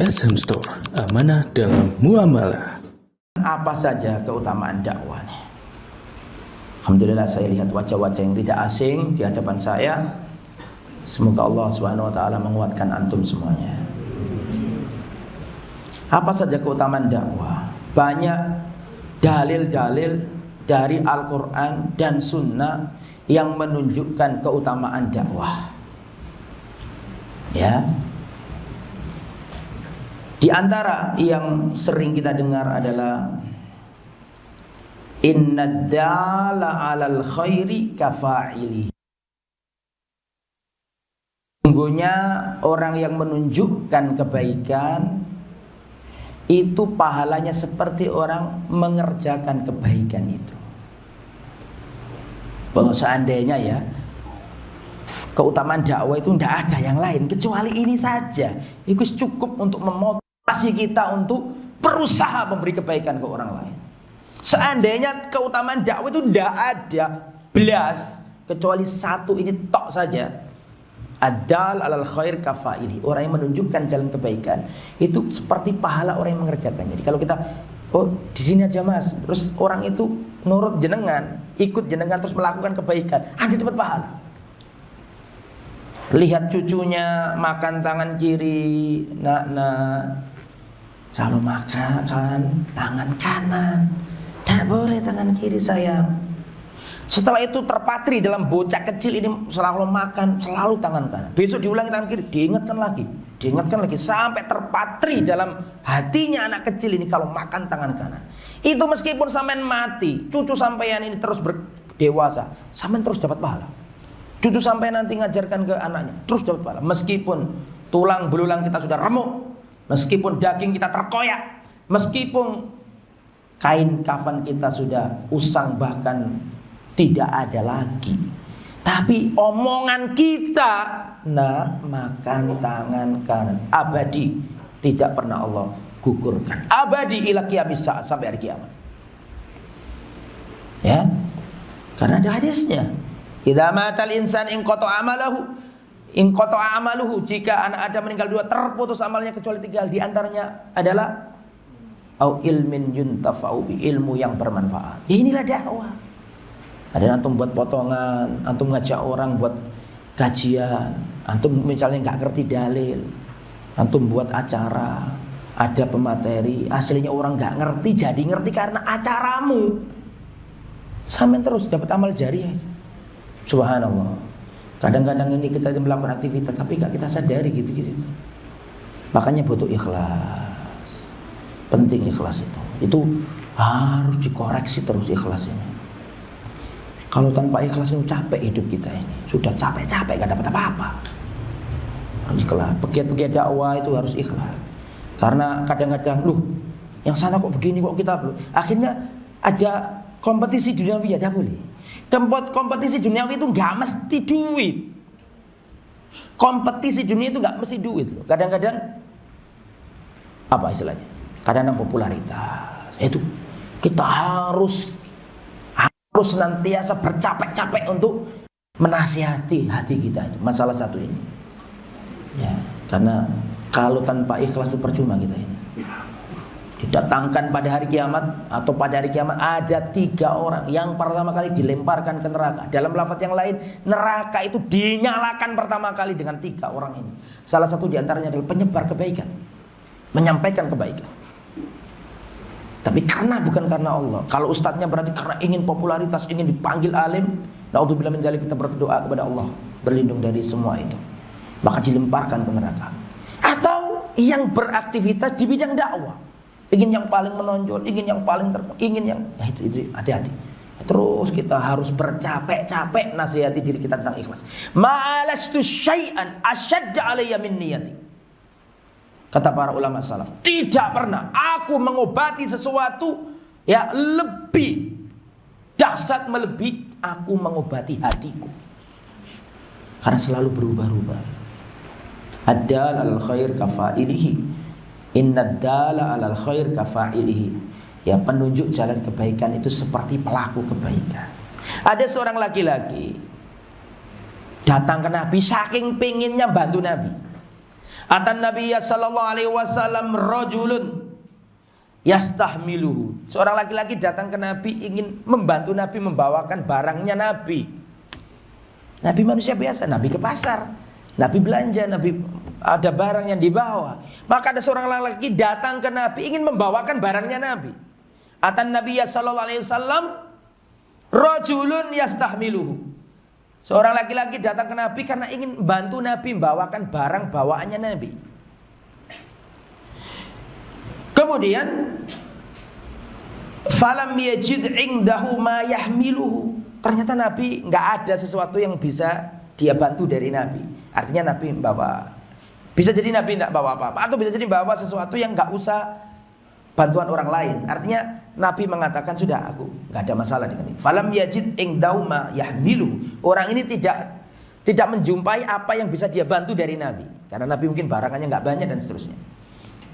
SM Store, amanah dalam muamalah. Apa saja keutamaan dakwah? Alhamdulillah saya lihat wajah-wajah yang tidak asing di hadapan saya. Semoga Allah SWT menguatkan antum semuanya. Apa saja keutamaan dakwah? Banyak dalil-dalil dari Al-Quran dan Sunnah yang menunjukkan keutamaan dakwah. Ya. Di antara yang sering kita dengar adalah inna dala 'alal khairi kafa'ili. Sungguhnya orang yang menunjukkan kebaikan itu pahalanya seperti orang mengerjakan kebaikan itu. Kalau seandainya ya keutamaan dakwah itu tidak ada yang lain kecuali ini saja, itu cukup untuk memotivasi kita untuk berusaha memberi kebaikan ke orang lain. Seandainya keutamaan dakwah itu tidak ada belas kecuali satu ini tok saja, adal alal khair kafaili, orang yang menunjukkan jalan kebaikan itu seperti pahala orang yang mengerjakannya. Jadi kalau kita di sini aja mas, terus orang itu nurut jenengan, ikut jenengan terus melakukan kebaikan, ada dapat pahala. Lihat cucunya makan tangan kiri, nak kalau makan tangan kanan, tidak boleh tangan kiri sayang. Setelah itu terpatri dalam bocah kecil ini selalu makan selalu tangan kanan. Besok diulangi tangan kiri, diingatkan lagi sampai terpatri dalam hatinya anak kecil ini kalau makan tangan kanan. Itu meskipun sampean mati, cucu sampean ini terus berdewasa, sampean terus dapat pahala. Cucu sampai nanti ngajarkan ke anaknya terus dapat pahala. Meskipun tulang belulang kita sudah remuk, meskipun daging kita terkoyak, meskipun kain kafan kita sudah usang bahkan tidak ada lagi, tapi omongan kita makan tangan kanan abadi, tidak pernah Allah gugurkan, abadi ila qiyamis saat, sampai hari kiamat. Ya, karena ada hadisnya, idza matal insan in qata'a amaluhu, jika anak Adam meninggal dua terputus amalnya kecuali tiga hal, di antaranya adalah au ilmin yuntafa'u bi, ilmu yang bermanfaat. Ya, inilah dakwah. Ada antum buat potongan, antum ngajak orang buat kajian, antum misalnya nggak ngerti dalil, antum buat acara, ada pemateri, aslinya orang nggak ngerti jadi ngerti karena acaramu. Sampai terus dapat amal jariah. Subhanallah. Kadang-kadang ini kita melakukan aktivitas tapi nggak kita sadari gitu. Makanya butuh ikhlas. Penting ikhlas itu. Itu harus dikoreksi terus ikhlas ini. Kalau tanpa ikhlas itu capek hidup kita ini. Sudah capek-capek gak dapat apa-apa. Ikhlas. Pegiat-pegiat dakwah itu harus ikhlas. Karena kadang-kadang yang sana kok begini kok kita belum. Akhirnya ada kompetisi duniawi, ya dah boleh. Kompetisi duniawi itu gak mesti duit. Kompetisi dunia itu gak mesti duit loh. Kadang-kadang apa istilahnya? Kadang-kadang popularitas. Itu kita harus senantiasa bercapek-capek untuk menasihati hati kita itu. Masalah satu ini. Ya, karena kalau tanpa ikhlas itu percuma kita ini. Didatangkan pada hari kiamat, atau pada hari kiamat ada 3 orang yang pertama kali dilemparkan ke neraka. Dalam lafaz yang lain, neraka itu dinyalakan pertama kali dengan 3 orang ini. Salah satu diantaranya adalah penyebar kebaikan, menyampaikan kebaikan. Tapi bukan karena Allah. Kalau ustadznya berarti karena ingin popularitas, ingin dipanggil alim, naudzubillah min dzalik, kita berdoa kepada Allah berlindung dari semua itu. Maka dilemparkan ke neraka. Atau yang beraktivitas di bidang dakwah, ingin yang paling menonjol, ingin yang paling itu hati-hati. Terus kita harus bercapek-capek nasihati diri kita tentang ikhlas. Ma'alastu syai'an asyadda alayya min niyati. Kata para ulama salaf, tidak pernah aku mengobati sesuatu ya lebih dahsyat melebihi aku mengobati hatiku. Karena selalu berubah-ubah. Ad-dal alal khair kafa'ilihi. Innad dala alal khair kafa'ilihi. Ya, penunjuk jalan kebaikan itu seperti pelaku kebaikan. Ada seorang laki-laki datang ke Nabi saking pengennya bantu Nabi. Atan Nabiya sallallahu alaihi wasallam rajulun yastahmiluhu. Seorang laki-laki datang ke Nabi ingin membantu Nabi membawakan barangnya Nabi. Nabi manusia biasa, Nabi ke pasar, Nabi belanja, Nabi ada barang yang dibawa. Maka ada seorang laki-laki datang ke Nabi ingin membawakan barangnya Nabi. Atan Nabiya sallallahu alaihi wasallam rajulun yastahmiluhu. Seorang laki-laki datang ke Nabi karena ingin bantu Nabi membawakan barang bawaannya Nabi. Kemudian falam yajid indahu ma yahmiluhu. Ternyata Nabi nggak ada sesuatu yang bisa dia bantu dari Nabi. Artinya Nabi membawa, bisa jadi Nabi nggak bawa apa-apa, atau bisa jadi bawa sesuatu yang nggak usah bantuan orang lain. Artinya Nabi mengatakan sudah, aku nggak ada masalah dengan ini. Falam yajid indahu ma yahmiluhu. Orang ini tidak menjumpai apa yang bisa dia bantu dari Nabi, karena Nabi mungkin barangannya nggak banyak dan seterusnya.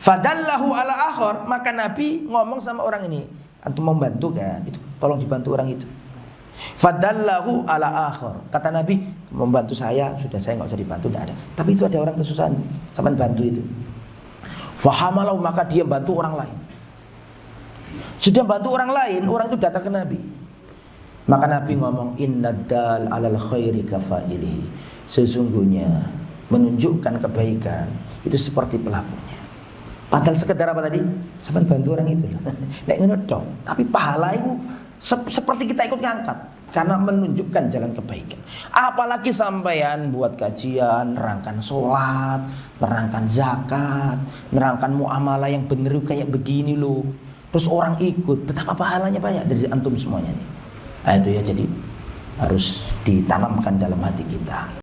Fadallahu ala akhor, maka Nabi ngomong sama orang ini, antum mau bantu kan? Itu tolong dibantu orang itu. Fadallahu ala akhor, kata Nabi, membantu saya sudah, saya nggak usah dibantu, tidak ada. Tapi itu ada orang kesusahan, sama bantu itu. Fahamalahu, maka dia bantu orang lain. Sudah bantu orang lain, orang itu datang ke Nabi. Maka Nabi ngomong, innadal alal khairi kafailihi. Sesungguhnya menunjukkan kebaikan itu seperti pelakunya. Padahal sekedar apa tadi? Sampai bantu orang itu. Nek ngono tok, tapi pahala itu seperti kita ikut ngangkat karena menunjukkan jalan kebaikan. Apalagi sampean buat kajian, nerangkan sholat, nerangkan zakat, nerangkan muamalah yang bener kayak begini loh. Terus orang ikut, betapa pahalanya banyak dari antum semuanya nih. Nah, itu ya, jadi harus ditanamkan dalam hati kita.